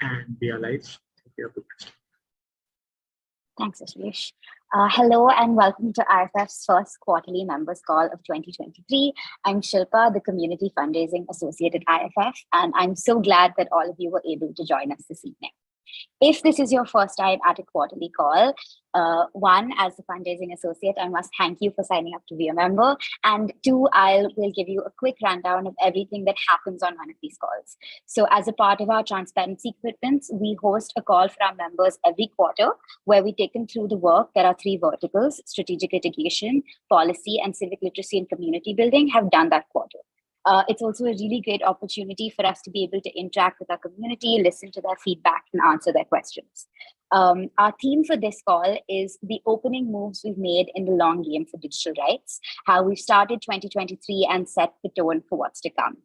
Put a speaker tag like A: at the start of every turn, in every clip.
A: And we are live. Thank you.
B: Thanks, Ashish. Hello and welcome to IFF's first quarterly members call of 2023. I'm Shilpa, the Community Fundraising Associate at IFF, and I'm so glad that all of you were able to join us this evening. If this is your first time at a quarterly call, one, as a fundraising associate, I must thank you for signing up to be a member. And two, will give you a quick rundown of everything that happens on one of these calls. So as a part of our transparency commitments, we host a call for our members every quarter where we take them through the work that our three verticals, strategic litigation, policy, and civic literacy and community building have done that quarter. It's also a really great opportunity for us to be able to interact with our community, listen to their feedback, and answer their questions. Our theme for this call is the opening moves we've made in the long game for digital rights, how we've started 2023 and set the tone for what's to come.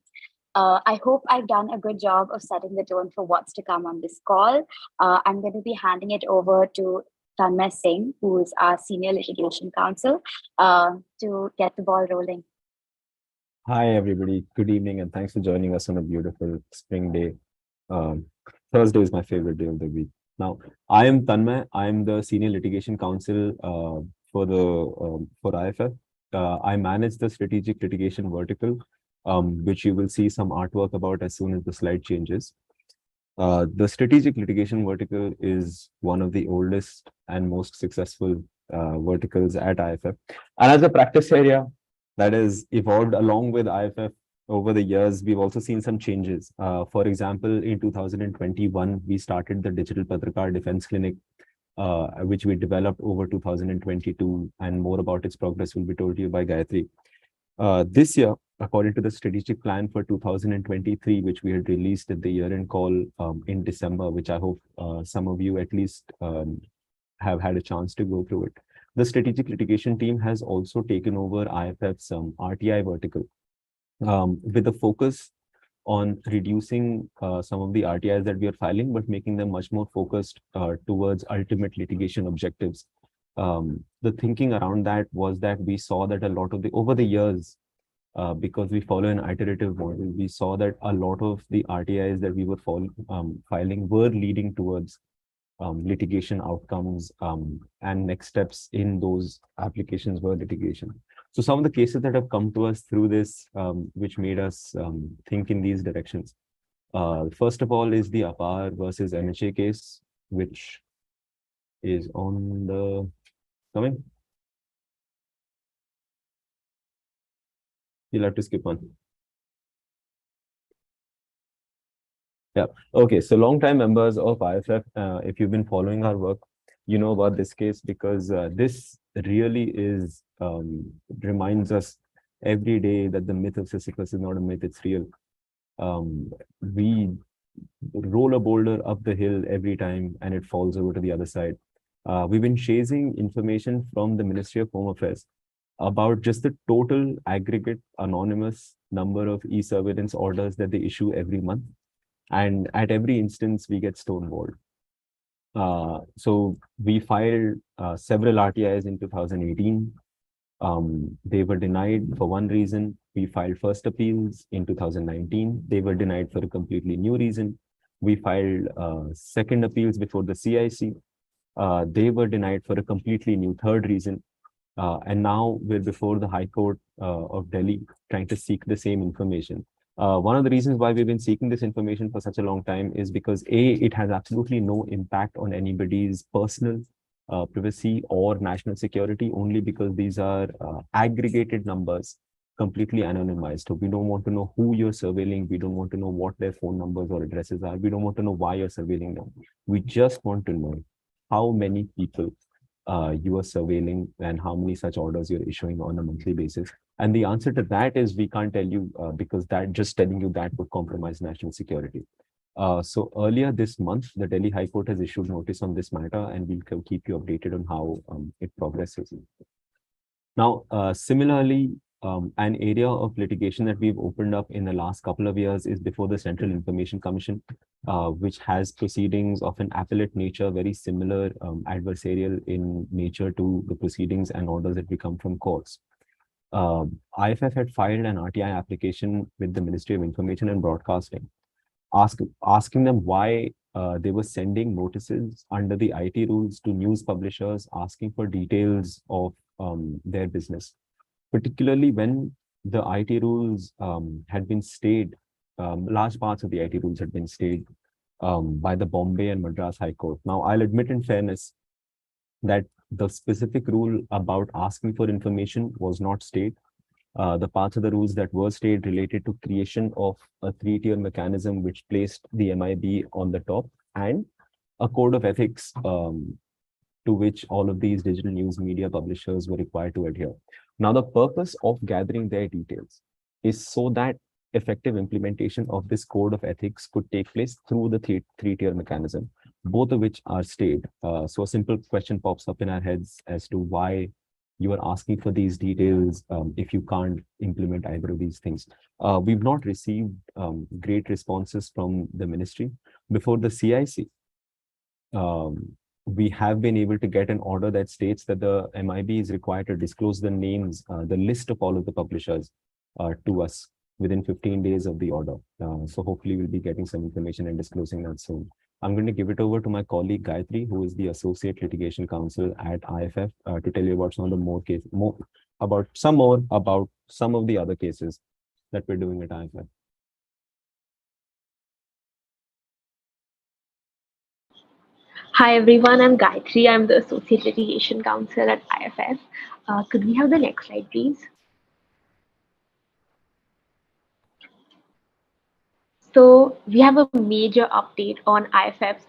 B: I hope I've done a good job of setting the tone for what's to come on this call. I'm going to be handing it over to Tanmay Singh, who is our Senior Litigation Counsel, to get the ball rolling.
C: Hi, everybody. Good evening, and thanks for joining us on a beautiful spring day. Thursday is my favorite day of the week. Now, I am Tanmay. I am the Senior Litigation Counsel for IFF. I manage the strategic litigation vertical, which you will see some artwork about as soon as the slide changes. The strategic litigation vertical is one of the oldest and most successful verticals at IFF. And as a practice area, that has evolved along with IFF over the years. We've also seen some changes. For example, in 2021, we started the Digital Patrakar Defense Clinic, which we developed over 2022, and more about its progress will be told to you by Gayatri. This year, according to the strategic plan for 2023, which we had released at the year-end call in December, which I hope some of you at least have had a chance to go through it. The strategic litigation team has also taken over IFF's RTI vertical with a focus on reducing some of the RTIs that we are filing, but making them much more focused towards ultimate litigation objectives. The thinking around that was that we saw that a lot of over the years, because we follow an iterative model, we saw that a lot of the RTIs that we were filing were leading towards litigation outcomes, and next steps in those applications were litigation. So some of the cases that have come to us through this, which made us think in these directions. First of all is the APAR versus MHA case, which is on the coming. You'll have to skip one. Yeah. Okay. So long-time members of IFF, if you've been following our work, you know about this case because this really reminds us every day that the myth of Sisyphus is not a myth, it's real. We roll a boulder up the hill every time and it falls over to the other side. We've been chasing information from the Ministry of Home Affairs about just the total aggregate anonymous number of e-surveillance orders that they issue every month. And at every instance, we get stonewalled. So we filed several RTIs in 2018. They were denied for one reason. We filed first appeals in 2019. They were denied for a completely new reason. We filed second appeals before the CIC. They were denied for a completely new third reason. And now we're before the High Court of Delhi trying to seek the same information. One of the reasons why we've been seeking this information for such a long time is because A, it has absolutely no impact on anybody's personal privacy or national security, only because these are aggregated numbers, completely anonymized. So we don't want to know who you're surveilling. We don't want to know what their phone numbers or addresses are. We don't want to know why you're surveilling them. We just want to know how many people you are surveilling and how many such orders you're issuing on a monthly basis. And the answer to that is we can't tell you because that just telling you that would compromise national security. So earlier this month, the Delhi High Court has issued notice on this matter, and we'll keep you updated on how it progresses. Now, similarly, an area of litigation that we've opened up in the last couple of years is before the Central Information Commission, which has proceedings of an appellate nature, very similar adversarial in nature to the proceedings and orders that we come from courts. IFF had filed an RTI application with the Ministry of Information and Broadcasting, asking them why they were sending notices under the IT rules to news publishers asking for details of their business, particularly when the IT rules had been stayed, large parts of the IT rules had been stayed by the Bombay and Madras High Court. Now, I'll admit in fairness that the specific rule about asking for information was not stayed. The parts of the rules that were stayed related to creation of a three-tier mechanism which placed the MIB on the top, and a code of ethics to which all of these digital news media publishers were required to adhere. Now, the purpose of gathering their details is so that effective implementation of this code of ethics could take place through the three-tier mechanism, both of which are stayed. So a simple question pops up in our heads as to why you are asking for these details if you can't implement either of these things. We've not received great responses from the ministry. Before the CIC, we have been able to get an order that states that the MIB is required to disclose the names, the list of all of the publishers to us within 15 days of the order. So hopefully we'll be getting some information and disclosing that soon. I'm going to give it over to my colleague Gayatri, who is the Associate Litigation Counsel at IFF, to tell you about some of the more about some of the other cases that we're doing at IFF.
D: Hi everyone, I'm Gayatri. I'm the Associate Litigation Counsel at IFF. Could we have the next slide, please? So we have a major update on IFF's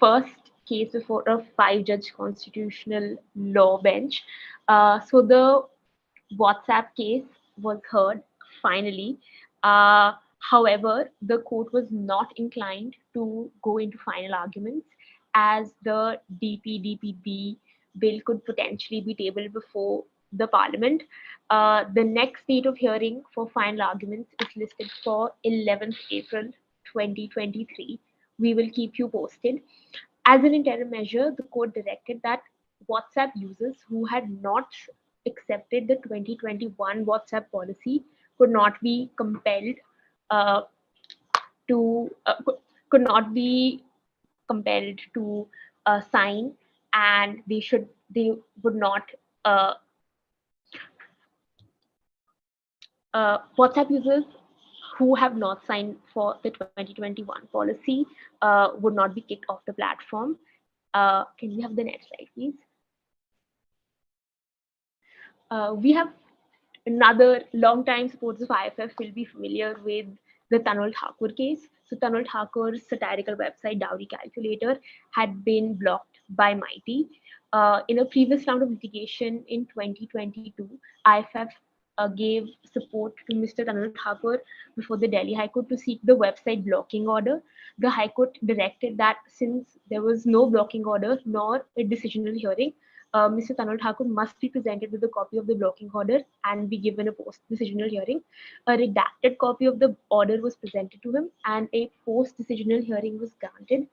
D: first case before a 5-judge constitutional law bench. So the WhatsApp case was heard finally. However, the court was not inclined to go into final arguments, as the DPDPB bill could potentially be tabled before the parliament. The next date of hearing for final arguments is listed for 11th April 2023. We will keep you posted. As an interim measure, the court directed that WhatsApp users who had not accepted the 2021 WhatsApp policy could not be compelled to could not be compelled to sign, and they would not WhatsApp users who have not signed for the 2021 policy would not be kicked off the platform. Can we have the next slide, please? We have another long-time supporters of IFF will be familiar with the Tanul Thakur case. So Tanul Thakur's satirical website, Dowry Calculator, had been blocked by Mighty. In a previous round of litigation in 2022, IFF gave support to Mr. Tanul Thakur before the Delhi High Court to seek the website blocking order. The High Court directed that since there was no blocking order nor a decisional hearing, Mr. Tanul Thakur must be presented with a copy of the blocking order and be given a post-decisional hearing. A redacted copy of the order was presented to him, and a post-decisional hearing was granted.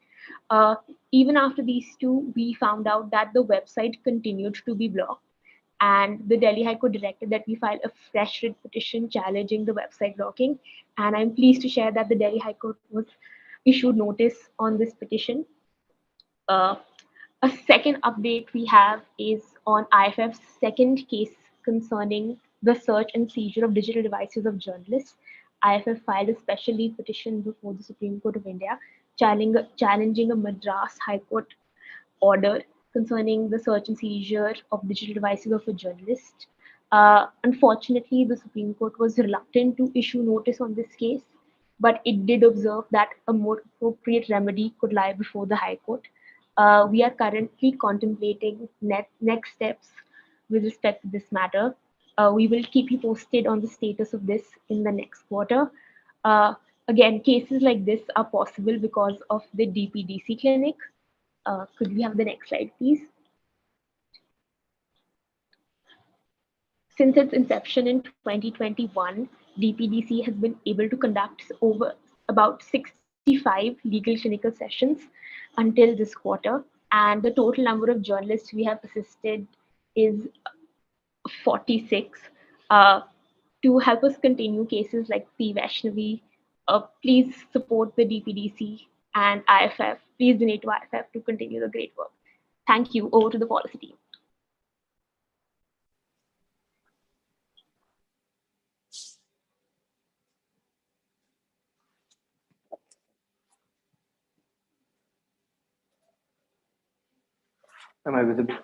D: Even after these two, we found out that the website continued to be blocked, and the Delhi High Court directed that we file a fresh writ petition challenging the website blocking. And I'm pleased to share that the Delhi High Court was issued notice on this petition. A second update we have is on IFF's second case concerning the search and seizure of digital devices of journalists. IFF filed a special leave petition before the Supreme Court of India, challenging a Madras High Court order concerning the search and seizure of digital devices of a journalist. Unfortunately, the Supreme Court was reluctant to issue notice on this case, but it did observe that a more appropriate remedy could lie before the High Court. We are currently contemplating next steps with respect to this matter. We will keep you posted on the status of this in the next quarter. Again, cases like this are possible because of the DPDC clinic. Could we have the next slide, please? Since its inception in 2021, DPDC has been able to conduct over about 65 legal clinical sessions until this quarter, and the total number of journalists we have assisted is 46. To help us continue cases like P. Vaishnavi, please support the DPDC and IFF. Please donate to IFF to continue the great work. Thank you. Over to the policy team.
E: Am I visible?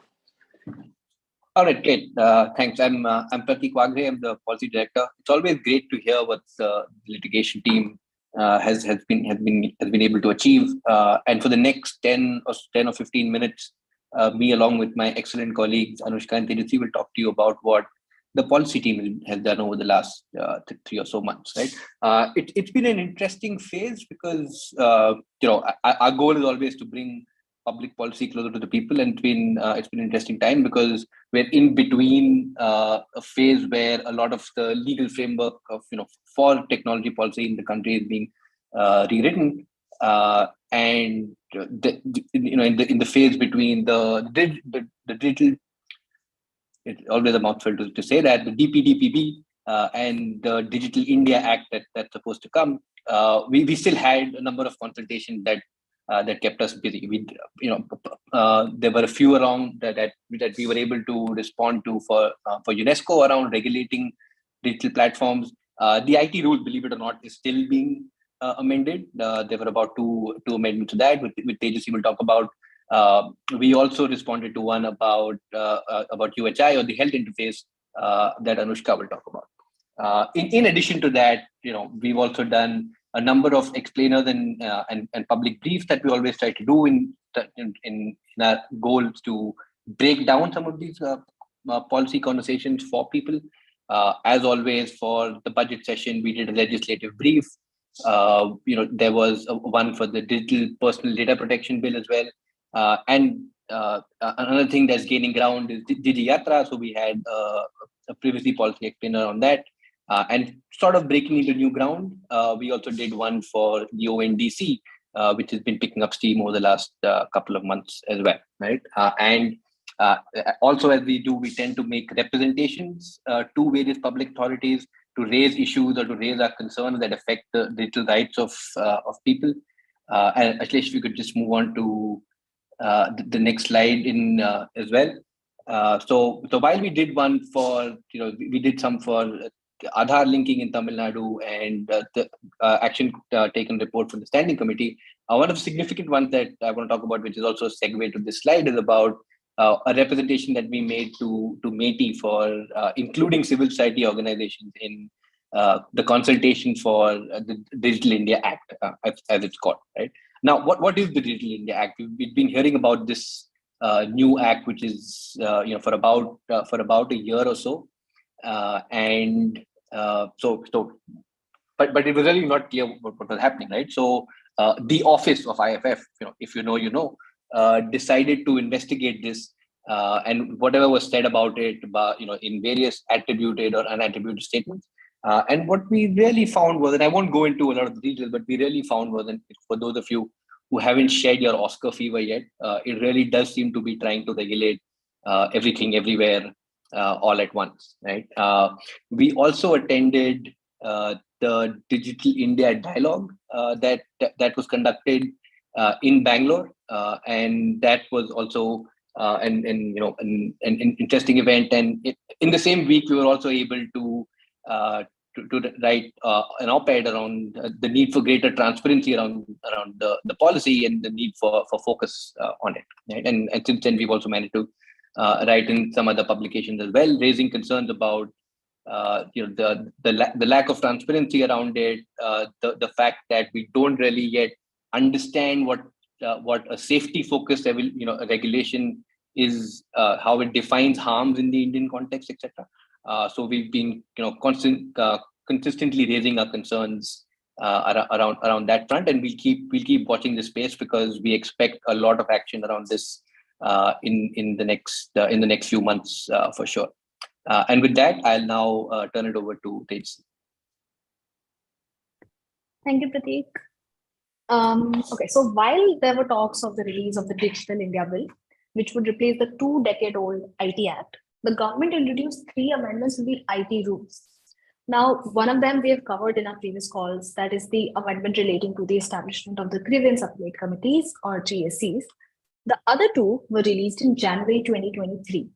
E: All right, great. Thanks. I'm Pratik Wagre. I'm the policy director. It's always great to hear what the litigation team has been able to achieve. And for the next 10 or 15 minutes, me along with my excellent colleagues Anushka and Tejasvi will talk to you about what the policy team has done over the last 3 or so months. Right? It's been an interesting phase because our goal is always to bring public policy closer to the people, and it's been an interesting time because we're in between a phase where a lot of the legal framework of for technology policy in the country is being rewritten, and in the phase between the digital, it's always a mouthful to say that, the DPDPB and the Digital India Act that's supposed to come. We still had a number of consultations that kept us busy. There were a few around that we were able to respond to for UNESCO around regulating digital platforms. The IT rule, believe it or not, is still being amended. There were about two amendments to that, with Tejasvi will talk about. We also responded to one about UHI, or the health interface, that Anushka will talk about. In addition to that, we've also done a number of explainers and public briefs that we always try to do in our goals to break down some of these policy conversations for people. As always, for the budget session, we did a legislative brief. There was one for the digital personal data protection bill as well. And another thing that's gaining ground is Digi Yatra. So we had a previously policy explainer on that. And sort of breaking into new ground, we also did one for the ONDC, which has been picking up steam over the last couple of months as well, right? And also, as we do, we tend to make representations to various public authorities to raise issues or to raise our concerns that affect the digital rights of people. And Ashlesh, if you could just move on to the next slide as well. So while we did one for, we did some for Aadhaar linking in Tamil Nadu and the action taken report from the standing committee. One of the significant ones that I want to talk about, which is also a segue to this slide, is about a representation that we made to METI for including civil society organizations in the consultation for the Digital India Act, as it's called. Right now, what is the Digital India Act? We've been hearing about this new act, which is for about a year or so, and but it was really not clear what was happening, right? So the office of IFF, if you know, decided to investigate this, and whatever was said about it, in various attributed or unattributed statements. And what we really found was, and I won't go into a lot of the details, but we really found was, and for those of you who haven't shared your Oscar fever yet, it really does seem to be trying to regulate everything, everywhere, all at once, right? We also attended the Digital India Dialogue that was conducted in Bangalore, and that was also an interesting event. And in the same week, we were also able to write an op-ed around the need for greater transparency around the policy and the need for focus on it. Right? And since then, we've also managed to write in some other publications as well, raising concerns about the lack of transparency around it, the fact that we don't really yet understand what a safety focused regulation is, how it defines harms in the Indian context, etc. So we've been consistently raising our concerns around that front, and we'll keep watching this space because we expect a lot of action around this in the next few months for sure. And with that, I'll now turn it over to Tejasvi.
F: Thank you, Pratik. Okay, so while there were talks of the release of the Digital India Bill, which would replace the 2-decade-old IT Act, the government introduced 3 amendments to the IT rules, Now, one of them we have covered in our previous calls, that is the amendment relating to the establishment of the Grievance Appellate Committees or GSCs. The other two were released in January 2023.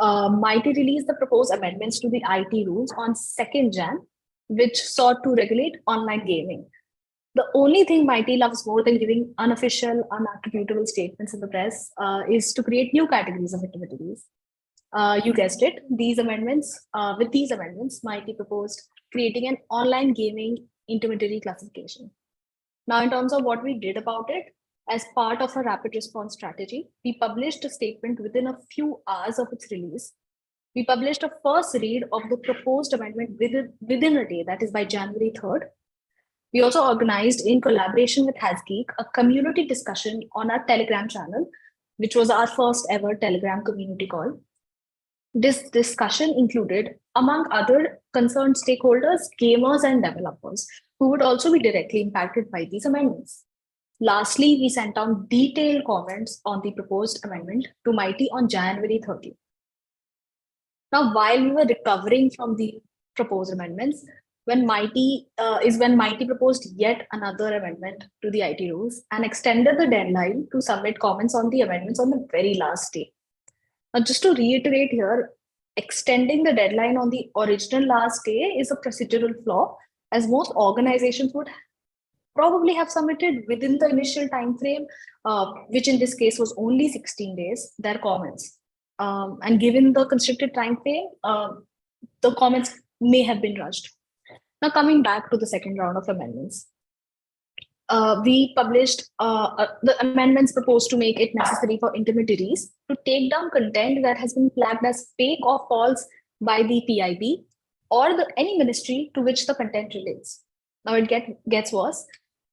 F: MIT released the proposed amendments to the IT rules on 2nd Jan, which sought to regulate online gaming. The only thing MIT loves more than giving unofficial, unattributable statements in the press is to create new categories of activities. You guessed it, with these amendments, MIT proposed creating an online gaming intermediary classification. Now, in terms of what we did about it, as part of a rapid response strategy, we published a statement within a few hours of its release. We published a first read of the proposed amendment within a day, that is by January 3rd. We also organized, in collaboration with HasGeek, a community discussion on our Telegram channel, which was our first ever Telegram community call. This discussion included, among other concerned stakeholders, gamers and developers, who would also be directly impacted by these amendments. Lastly, we sent out detailed comments on the proposed amendment to MIT on January 30th. Now, while we were recovering from the proposed amendments, when MIT proposed yet another amendment to the IT rules and extended the deadline to submit comments on the amendments on the very last day. Now, just to reiterate here, extending the deadline on the original last day is a procedural flaw, as most organizations would probably have submitted within the initial time frame, which in this case was only 16 days, their comments. And given the constricted time frame, the comments may have been rushed. Now, coming back to the second round of amendments. We published the amendments proposed to make it necessary for intermediaries to take down content that has been flagged as fake or false by the PIB or any ministry to which the content relates. Now it gets worse.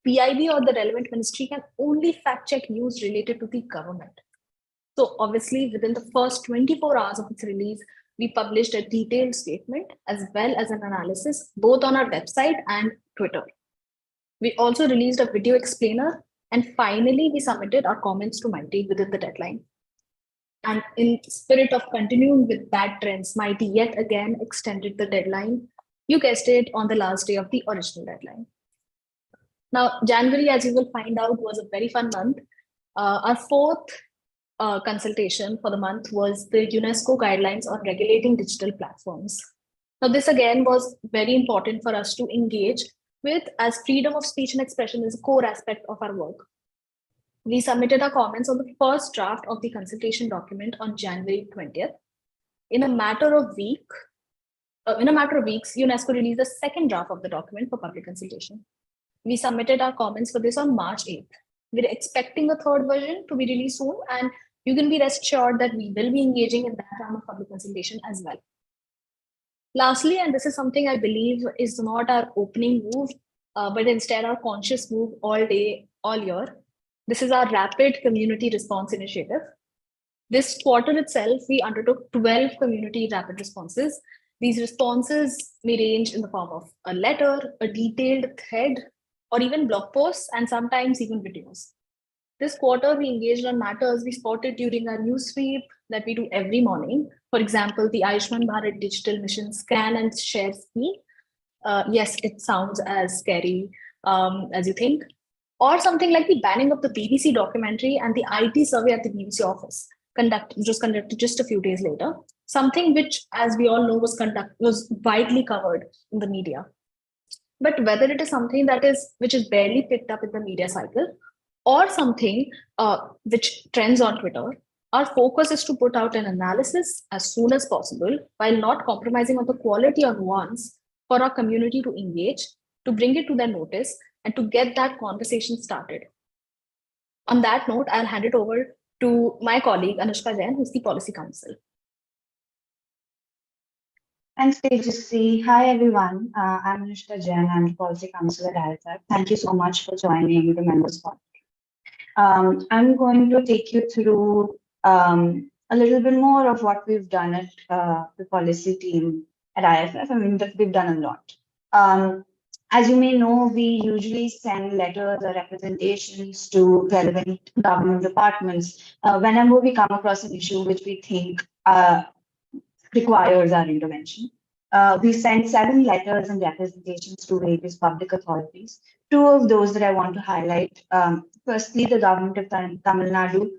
F: PIB or the relevant ministry can only fact check news related to the government. So obviously within the first 24 hours of its release, we published a detailed statement as well as an analysis both on our website and Twitter. We also released a video explainer, and finally we submitted our comments to MIT within the deadline. And in spirit of continuing with bad trends, MIT yet again extended the deadline. You guessed it, on the last day of the original deadline. Now, January, as you will find out, was a very fun month. Our fourth consultation for the month was the UNESCO guidelines on regulating digital platforms. Now, this again was very important for us to engage with, as freedom of speech and expression is a core aspect of our work. We submitted our comments on the first draft of the consultation document on January 20th. In a matter of weeks, UNESCO released the second draft of the document for public consultation. We submitted our comments for this on March 8th. We're expecting a third version to be released soon, and you can be rest assured that we will be engaging in that round of public consultation as well. Lastly, and this is something I believe is not our opening move, but instead our conscious move all day, all year. This is our rapid community response initiative. This quarter itself, we undertook 12 community rapid responses. These responses may range in the form of a letter, a detailed thread, or even blog posts, and sometimes even videos. This quarter, we engaged on matters we spotted during our news sweep that we do every morning. For example, the Ayushman Bharat Digital Mission Scan and Share Scheme. Yes, it sounds as scary as you think. Or something like the banning of the BBC documentary and the IT survey at the BBC office, which was conducted just a few days later. Something which, as we all know, was widely covered in the media. But whether it is something which is barely picked up in the media cycle, or something which trends on Twitter, our focus is to put out an analysis as soon as possible while not compromising on the quality or nuance for our community to engage, to bring it to their notice, and to get that conversation started. On that note, I'll hand it over to my colleague, Anushka Jain, who's the Policy Counsel.
G: Thanks, Tejasvi. Hi, everyone. I'm Anushka Jain. I'm the Policy Counsel at IFF. Thank you so much for joining the members' call. I'm going to take you through a little bit more of what we've done at the policy team at IFF. I mean, we've done a lot. As you may know, we usually send letters or representations to relevant government departments whenever we come across an issue which we think requires our intervention. We sent 7 letters and representations to various public authorities. 2 of those that I want to highlight. Firstly, the government of Tamil Nadu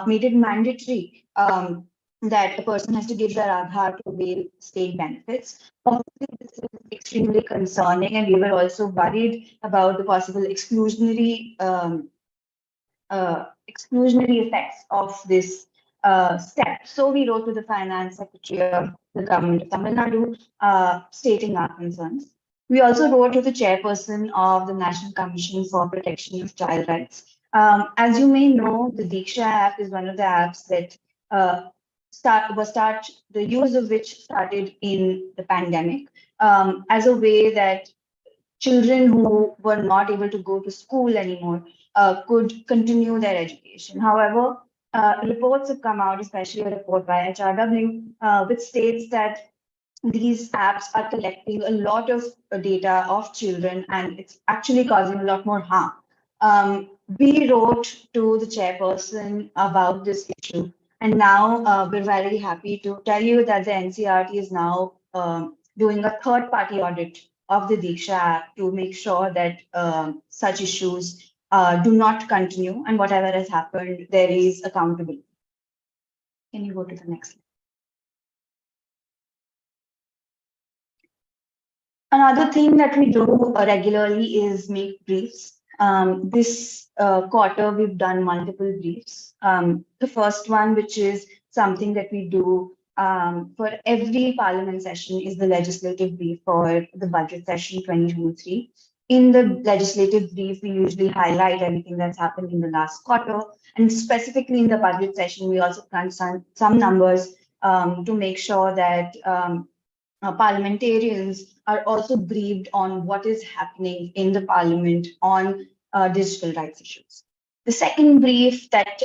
G: made it mandatory that a person has to give their Aadhaar to avail state benefits. Obviously, this is extremely concerning, and we were also worried about the possible exclusionary effects of this step. So we wrote to the Finance Secretary of the Government of Tamil Nadu, stating our concerns. We also wrote to the chairperson of the National Commission for Protection of Child Rights. As you may know, the Diksha app is one of the apps that the use of which started in the pandemic as a way that children who were not able to go to school anymore could continue their education. However, reports have come out, especially a report by HRW, which states that these apps are collecting a lot of data of children and it's actually causing a lot more harm. We wrote to the chairperson about this issue, and now we're very happy to tell you that the NCRT is now doing a third-party audit of the Diksha app to make sure that such issues do not continue, and whatever has happened, there is accountability. Can you go to the next slide? Another thing that we do regularly is make briefs. This quarter, we've done multiple briefs. The first one, which is something that we do for every parliament session, is the legislative brief for the budget session 2023. In the legislative brief, we usually highlight everything that's happened in the last quarter. And specifically in the budget session, we also crunch some numbers to make sure that parliamentarians are also briefed on what is happening in the parliament on digital rights issues. The second brief that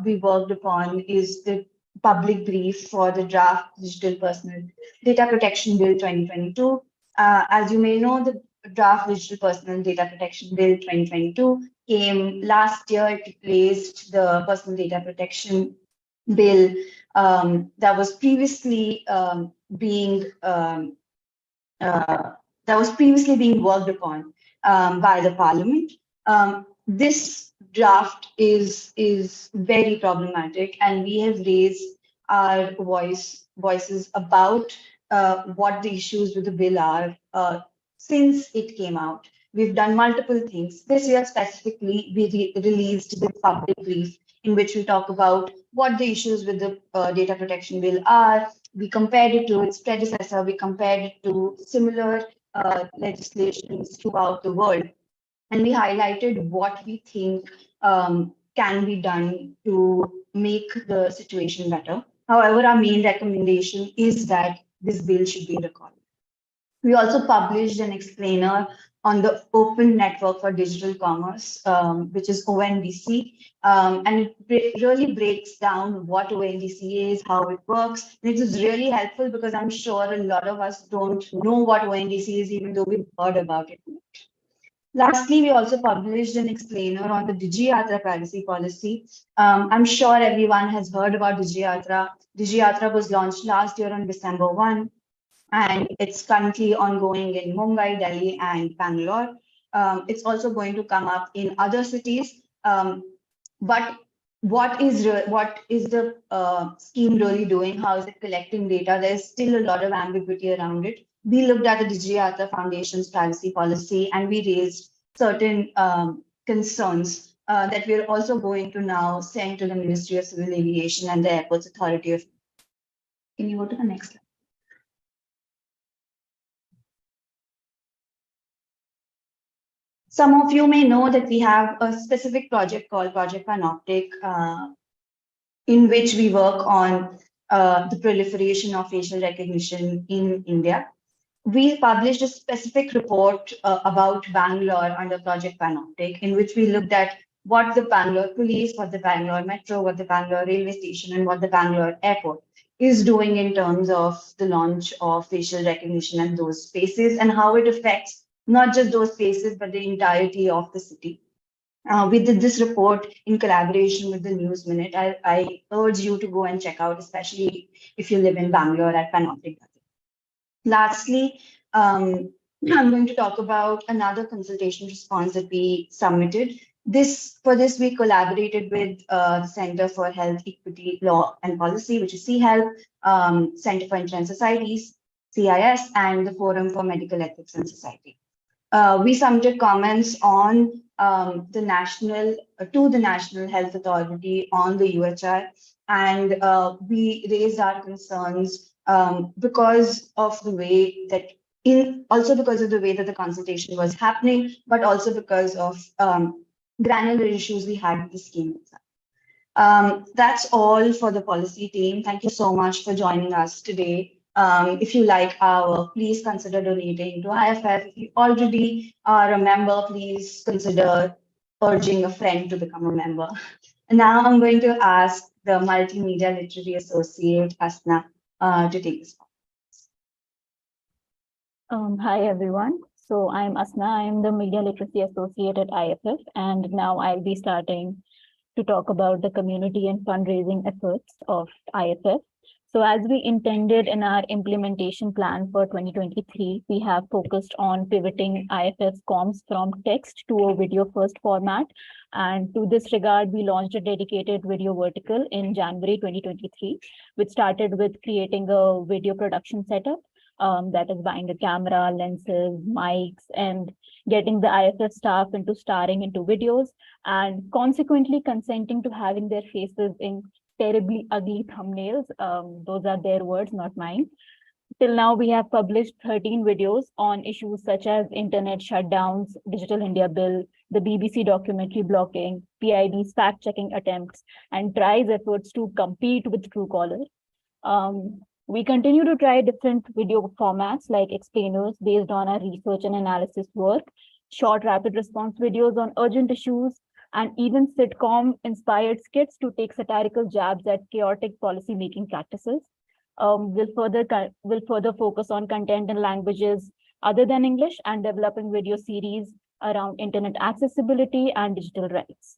G: we worked upon is the public brief for the draft Digital Personal Data Protection Bill 2022. As you may know, the draft Digital Personal Data Protection Bill 2022 came last year. It replaced the Personal Data Protection Bill that was previously being worked upon by the parliament. This draft is very problematic, and we have raised our voices about what the issues with the bill are since it came out. We've done multiple things. This year specifically, we released the public brief in which we talk about what the issues with the data protection bill are. We compared it to its predecessor. We compared it to similar legislations throughout the world. And we highlighted what we think can be done to make the situation better. However, our main recommendation is that this bill should be recalled. We also published an explainer on the Open Network for Digital Commerce, which is ONDC, and it really breaks down what ONDC is, how it works. And it is really helpful because I'm sure a lot of us don't know what ONDC is, even though we've heard about it. Lastly, we also published an explainer on the DigiYatra privacy policy. I'm sure everyone has heard about DigiYatra. DigiYatra was launched last year on December 1. And it's currently ongoing in Mumbai, Delhi, and Bangalore. It's also going to come up in other cities. But what is the scheme really doing? How is it collecting data? There's still a lot of ambiguity around it. We looked at the DigiYatra Foundation's privacy policy, and we raised certain concerns that we're also going to now send to the Ministry of Civil Aviation and the Airports Authority of. Can you go to the next slide? Some of you may know that we have a specific project called Project Panoptic, in which we work on the proliferation of facial recognition in India. We published a specific report about Bangalore under Project Panoptic, in which we looked at what the Bangalore Police, what the Bangalore Metro, what the Bangalore Railway Station, and what the Bangalore Airport is doing in terms of the launch of facial recognition and those spaces, and how it affects not just those spaces, but the entirety of the city. We did this report in collaboration with the News Minute. I urge you to go and check out, especially if you live in Bangalore, at Panoptic. Lastly, I'm going to talk about another consultation response that we submitted. For this, we collaborated with the Center for Health Equity Law and Policy, which is CHELP, Center for Internet Societies, CIS, and the Forum for Medical Ethics and Society. We submitted comments on the National Health Authority on the UHR, and we raised our concerns because of the way that because of the way that the consultation was happening, but also because of granular issues we had with the scheme itself. That's all for the policy team. Thank you so much for joining us today. If you like our work, please consider donating to IFF. If you already are a member, please consider urging a friend to become a member. And now I'm going to ask the Multimedia Literary Associate, Asna, to take this.
H: Hi, everyone. So I'm Asna. I'm the Media Literacy Associate at IFF, and now I'll be starting to talk about the community and fundraising efforts of IFF. So as we intended in our implementation plan for 2023, we have focused on pivoting IFF's comms from text to a video first format. And to this regard, we launched a dedicated video vertical in January 2023, which started with creating a video production setup. That is buying a camera, lenses, mics, and getting the IFF staff into starring into videos, and consequently consenting to having their faces in terribly ugly thumbnails. Those are their words, not mine. Till now, we have published 13 videos on issues such as internet shutdowns, Digital India Bill, the BBC documentary blocking, PIB's fact-checking attempts, and TRI's efforts to compete with Truecaller. We continue to try different video formats like explainers based on our research and analysis work, short rapid response videos on urgent issues, and even sitcom-inspired skits to take satirical jabs at chaotic policy-making practices. We'll further focus on content in languages other than English and developing video series around internet accessibility and digital rights.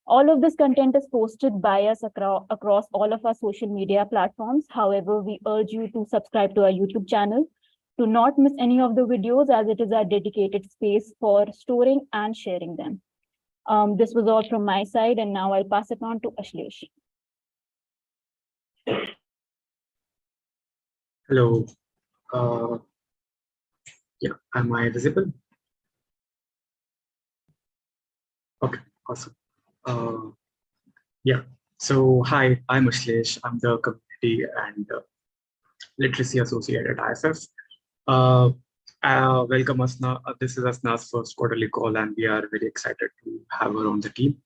H: All of this content is posted by us across all of our social media platforms. However, we urge you to subscribe to our YouTube channel to not miss any of the videos, as it is our dedicated space for storing and sharing them. This was all from my side, and now I'll pass it on to Ashlesh.
A: Hello. Yeah, am I visible? Okay, awesome. Yeah, so hi, I'm Ashlesh. I'm the Community and Literacy Associate at IFF. Welcome, Asna. This is Asna's first quarterly call, and we are very excited to have her on the team.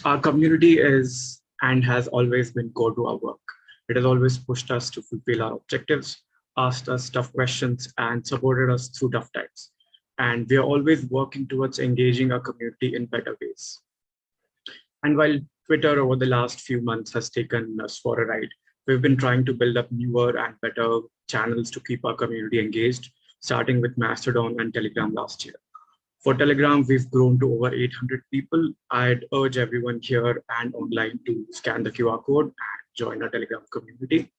A: Our community is and has always been core to our work. It has always pushed us to fulfill our objectives, asked us tough questions, and supported us through tough times. And we are always working towards engaging our community in better ways. And while Twitter over the last few months has taken us for a ride, we've been trying to build up newer and better channels to keep our community engaged, starting with Mastodon and Telegram last year. For Telegram, we've grown to over 800 people. I'd urge everyone here and online to scan the QR code and join our Telegram community.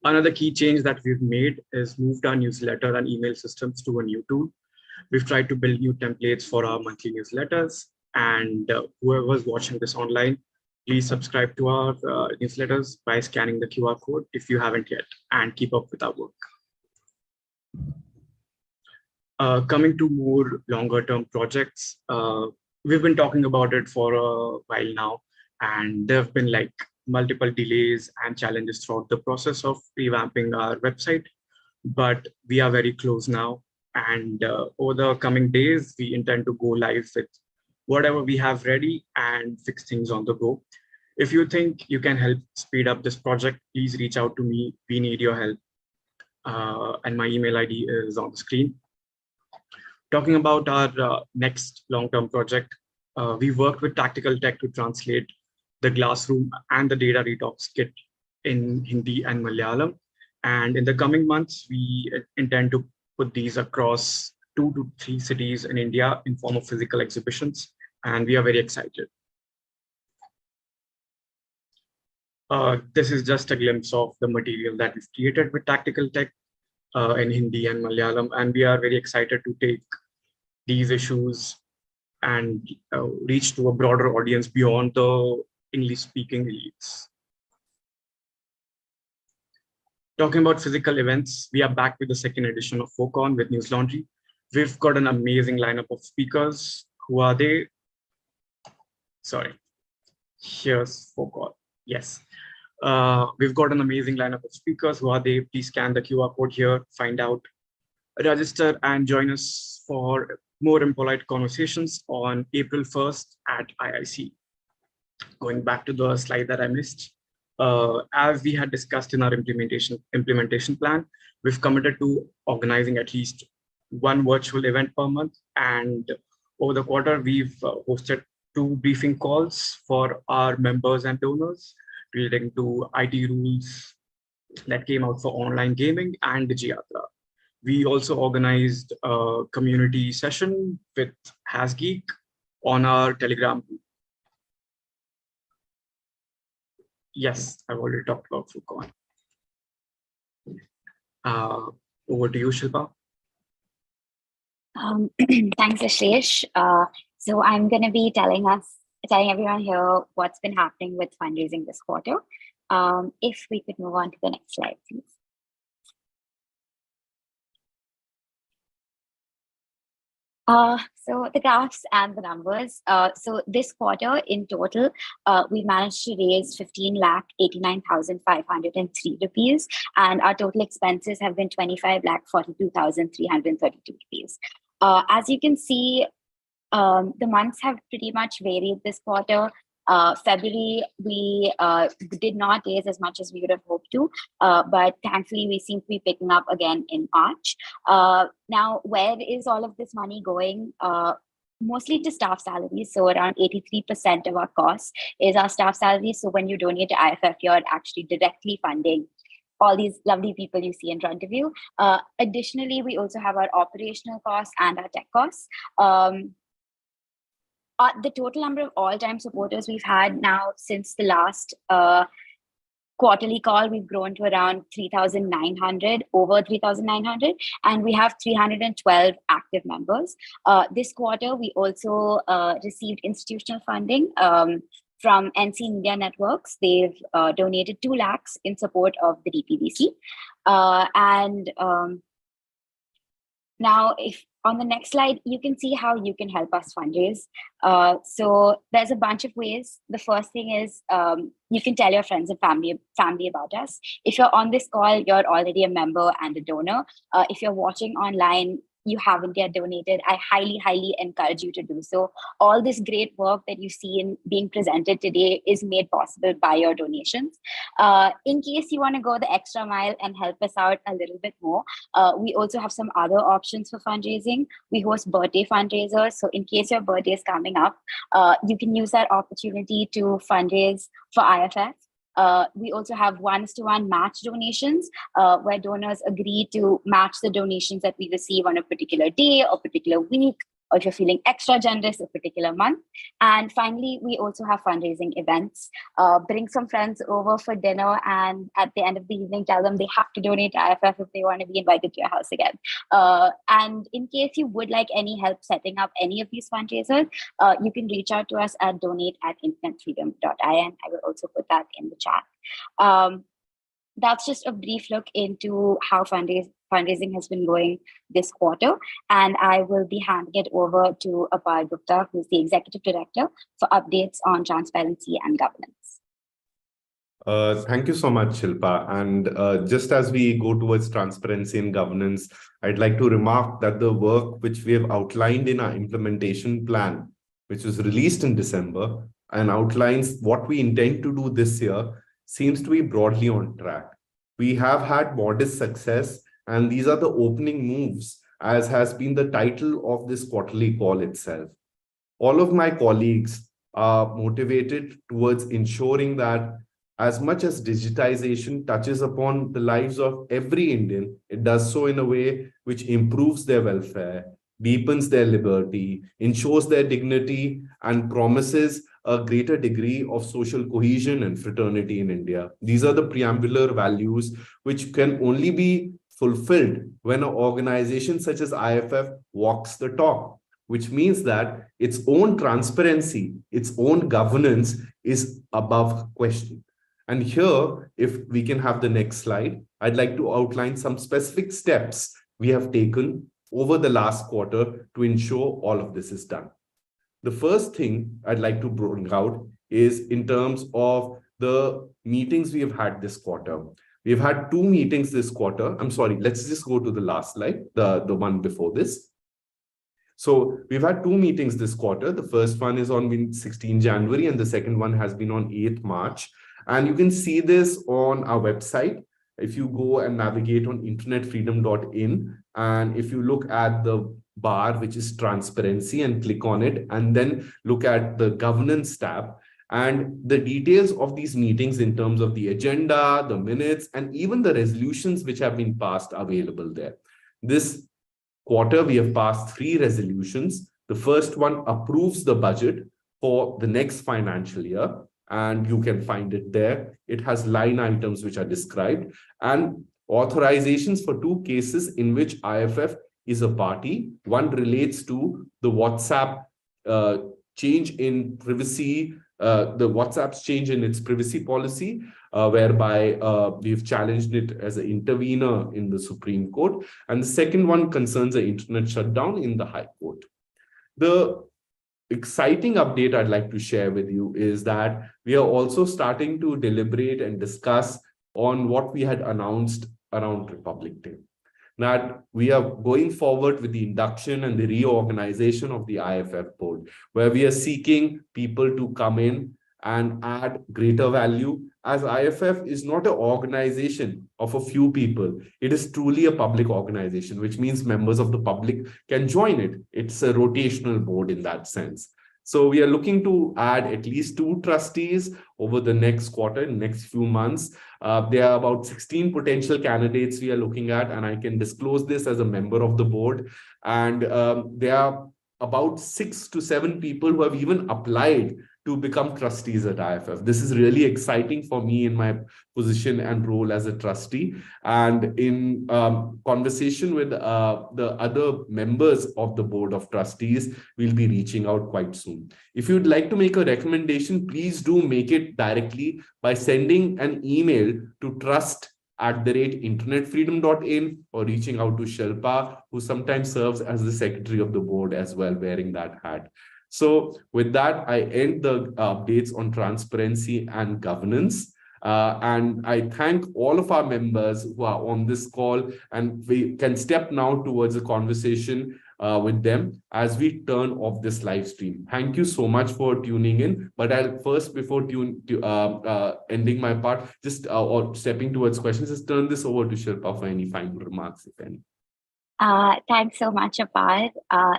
A: Another key change that we've made is moved our newsletter and email systems to a new tool. We've tried to build new templates for our monthly newsletters, and whoever's watching this online, please subscribe to our newsletters by scanning the QR code if you haven't yet, and keep up with our work. Coming to more longer term projects, we've been talking about it for a while now, and there have been like multiple delays and challenges throughout the process of revamping our website, but we are very close now. And over the coming days, we intend to go live with whatever we have ready and fix things on the go. If you think you can help speed up this project, please reach out to me. We need your help. And my email ID is on the screen. Talking about our next long-term project, we worked with Tactical Tech to translate the Glassroom and the Data Detox kit in Hindi and Malayalam. And in the coming months, we intend to put these across 2 to 3 cities in India in form of physical exhibitions, and we are very excited. This is just a glimpse of the material that we've created with Tactical Tech. in Hindi and Malayalam, and we are very excited to take these issues and reach to a broader audience beyond the English-speaking elites. Talking about physical events, we are back with the second edition of FolkOn with News Laundry. We've got an amazing lineup of speakers. Who are they? Sorry, here's FolkOn. Yes. We've got an amazing lineup of speakers. Who are they? Please scan the QR code here, find out, register, and join us for more impolite conversations on April 1st at IIC. Going back to the slide that I missed, as we had discussed in our implementation plan, we've committed to organizing at least one virtual event per month. And over the quarter, we've hosted 2 briefing calls for our members and donors relating to IT rules that came out for online gaming and Digiyatra. We also organized a community session with HasGeek on our Telegram group. Yes, I've already talked about FolkOn. Over to you, Shilpa.
B: Thanks, Ashish. So I'm going to be telling everyone here what's been happening with fundraising this quarter. If we could move on to the next slide, please. So the graphs and the numbers. So this quarter in total, we managed to raise 15,89,503 rupees, and our total expenses have been 25,42,332 rupees. As you can see, the months have pretty much varied this quarter. February, we did not raise as much as we would have hoped to, but thankfully we seem to be picking up again in March. Now, where is all of this money going? Mostly to staff salaries. So around 83% of our costs is our staff salaries. So when you donate to IFF, you're actually directly funding all these lovely people you see in front of you. Additionally, we also have our operational costs and our tech costs. The total number of all-time supporters we've had now since the last quarterly call, we've grown to around 3,900, over 3,900, and we have 312 active members. This quarter, we also received institutional funding from NC Media Networks. They've donated 2 lakhs in support of the DPDC. Now, if on the next slide, you can see how you can help us fundraise. So there's a bunch of ways. The first thing is you can tell your friends and family about us. If you're on this call, you're already a member and a donor. If you're watching online, you haven't yet donated, I highly, highly encourage you to do so. All this great work that you see in being presented today is made possible by your donations. In case you want to go the extra mile and help us out a little bit more, we also have some other options for fundraising. We host birthday fundraisers. So in case your birthday is coming up, you can use that opportunity to fundraise for IFF. We also have 1:1 match donations, where donors agree to match the donations that we receive on a particular day or particular week, or if you're feeling extra generous, a particular month. And finally, we also have fundraising events. Bring some friends over for dinner, and at the end of the evening, tell them they have to donate to IFF if they want to be invited to your house again. And in case you would like any help setting up any of these fundraisers, you can reach out to us at donate@internetfreedom.in. I will also put that in the chat. That's just a brief look into how fundraising has been going this quarter. And I will be handing it over to Apar Gupta, who's the Executive Director, for updates on transparency and governance.
I: Thank you so much, Shilpa. And just as we go towards transparency and governance, I'd like to remark that the work which we have outlined in our implementation plan, which was released in December and outlines what we intend to do this year, seems to be broadly on track. We have had modest success, and these are the opening moves, as has been the title of this quarterly call itself. All of my colleagues are motivated towards ensuring that as much as digitization touches upon the lives of every Indian, it does so in a way which improves their welfare, deepens their liberty, ensures their dignity, and promises a greater degree of social cohesion and fraternity in India. These are the preambular values which can only be fulfilled when an organization such as IFF walks the talk, which means that its own transparency, its own governance is above question. And here, if we can have the next slide, I'd like to outline some specific steps we have taken over the last quarter to ensure all of this is done. The first thing I'd like to bring out is in terms of the meetings we have had this quarter. We've had 2 meetings this quarter. I'm sorry, let's just go to the last slide, the one before this. So we've had 2 meetings this quarter. The first one is on 16 January and the second one has been on 8th March. And you can see this on our website. If you go and navigate on internetfreedom.in, and if you look at the bar, which is transparency, and click on it, and then look at the governance tab, and the details of these meetings in terms of the agenda, the minutes, and even the resolutions which have been passed are available there. This quarter, we have passed 3 resolutions. The first one approves the budget for the next financial year, and you can find it there. It has line items which are described, and authorizations for 2 cases in which IFF is a party. One relates to the WhatsApp change in privacy, the WhatsApp's change in its privacy policy, whereby we've challenged it as an intervener in the Supreme Court. And the second one concerns the internet shutdown in the High Court. The exciting update I'd like to share with you is that we are also starting to deliberate and discuss on what we had announced around Republic Day, that we are going forward with the induction and the reorganization of the IFF board, where we are seeking people to come in and add greater value, as IFF is not an organization of a few people. It is truly a public organization, which means members of the public can join it. It's a rotational board in that sense. So we are looking to add at least 2 trustees over the next quarter, next few months. There are about 16 potential candidates we are looking at, and I can disclose this as a member of the board. And there are about 6 to 7 people who have even applied to become trustees at IFF. This is really exciting for me in my position and role as a trustee. And in conversation with the other members of the board of trustees, we'll be reaching out quite soon. If you'd like to make a recommendation, please do make it directly by sending an email to trust@internetfreedom.in or reaching out to Shilpa, who sometimes serves as the secretary of the board as well, wearing that hat. So with that, I end the updates on transparency and governance. And I thank all of our members who are on this call, and we can step now towards a conversation with them as we turn off this live stream. Thank you so much for tuning in. But I'll first, before ending my part, just or stepping towards questions, just turn this over to Shilpa for any final remarks, if any.
B: Thanks so much, Apar.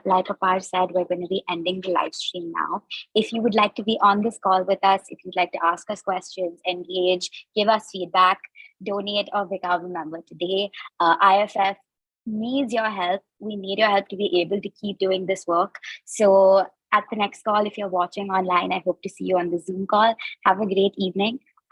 B: Like Apar said, we're going to be ending the live stream now. If you would like to be on this call with us, if you'd like to ask us questions, engage, give us feedback, donate, or become a member today, IFF needs your help. We need your help to be able to keep doing this work. So at the next call, if you're watching online, I hope to see you on the Zoom call. Have a great evening.